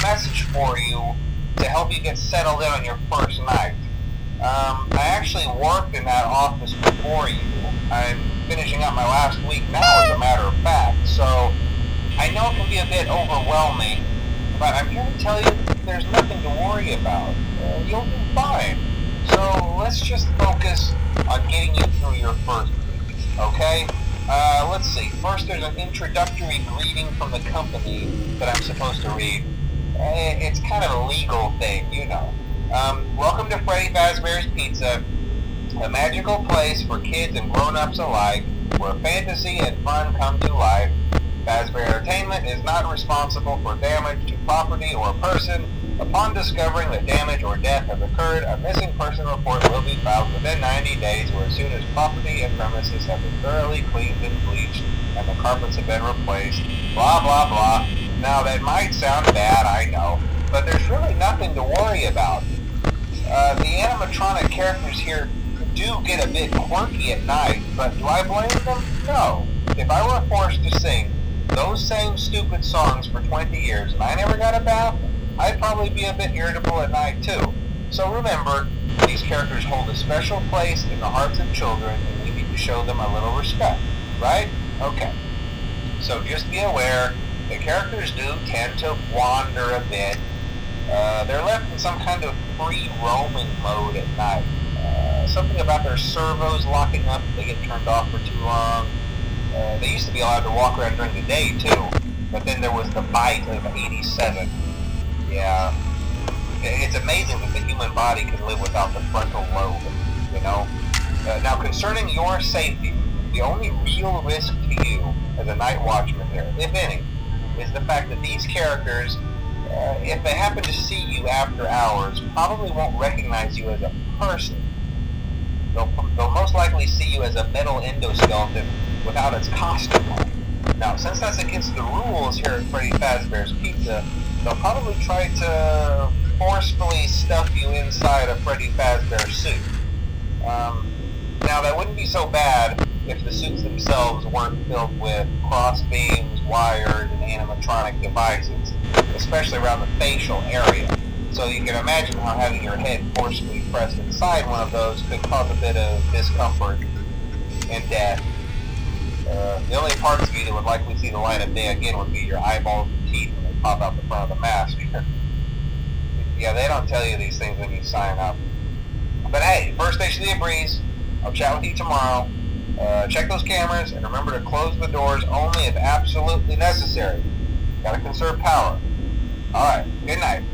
message for you to help you get settled in on your first night. I actually worked in that office before you. I'm finishing up my last week now, as a matter of fact, so I know it can be a bit overwhelming, but I'm here to tell you there's nothing to worry about. You'll do fine. So let's just focus on getting you through your first week, okay? Let's see. First, there's an introductory greeting from the company that I'm supposed to read. It's kind of a legal thing, you know. Welcome to Freddy Fazbear's Pizza, a magical place for kids and grown-ups alike, where fantasy and fun come to life. Fazbear Entertainment is not responsible for damage to property or person. Upon discovering that damage or death has occurred, a missing person report will be filed within 90 days, or as soon as property and premises have been thoroughly cleaned and bleached and the carpets have been replaced. Blah, blah, blah. Now, that might sound bad, I know, but there's really nothing to worry about. The animatronic characters here do get a bit quirky at night, but do I blame them? No. If I were forced to sing those same stupid songs for 20 years and I never got a bath, I'd probably be a bit irritable at night too. So remember, these characters hold a special place in the hearts of children, and we need to show them a little respect, right? Okay. So just be aware, the characters do tend to wander a bit. They're left in some kind of free roaming mode at night. Something about their servos locking up if they get turned off for too long. They used to be allowed to walk around during the day too, but then there was the bite of 87. Yeah, it's amazing that the human body can live without the frontal lobe, you know? Now, concerning your safety, the only real risk to you as a night watchman here, if any, is the fact that these characters, if they happen to see you after hours, probably won't recognize you as a person. They'll most likely see you as a metal endoskeleton without its costume on. Now, since that's against the rules here at Freddy Fazbear's Pizza, they'll probably try to forcefully stuff you inside a Freddy Fazbear suit. Now, that wouldn't be so bad if the suits themselves weren't filled with cross beams, wires, and animatronic devices, especially around the facial area. So you can imagine how having your head forcefully pressed inside one of those could cause a bit of discomfort and death. The only parts of you that would likely see the light of day again would be your eyeballs and teeth when they pop out the front of the mask. Yeah, they don't tell you these things when you sign up. But hey, first station of the breeze. I'll chat with you tomorrow. Check those cameras and remember to close the doors only if absolutely necessary. Gotta conserve power. Alright, good night.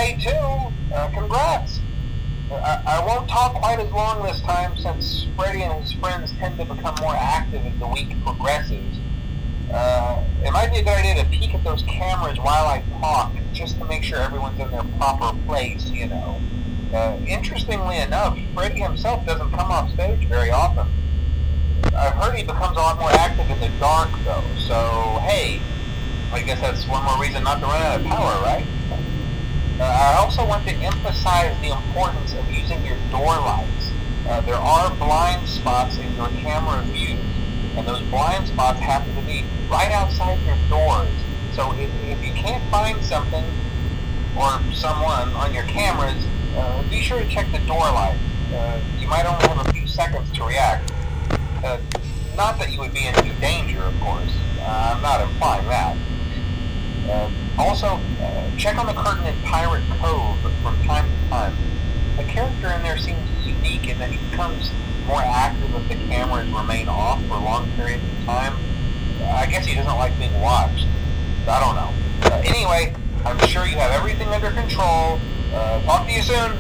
day 2. Congrats. I won't talk quite as long this time since Freddy and his friends tend to become more active as the week progresses. It might be a good idea to peek at those cameras while I talk, just to make sure everyone's in their proper place, you know. Interestingly enough, Freddy himself doesn't come off stage very often. I've heard he becomes a lot more active in the dark, though, so hey, I guess that's one more reason not to run out of power, right? I also want to emphasize the importance of using your door lights. There are blind spots in your camera view, and those blind spots happen to be right outside your doors. So if you can't find something or someone on your cameras, be sure to check the door light. You might only have a few seconds to react. Not that you would be in any danger, of course. I'm not implying that. Also, check on the curtain in Pirate Cove from time to time. The character in there seems unique in that he becomes more active if the cameras remain off for long periods of time. I guess he doesn't like being watched. I don't know. Anyway, I'm sure you have everything under control. Talk to you soon.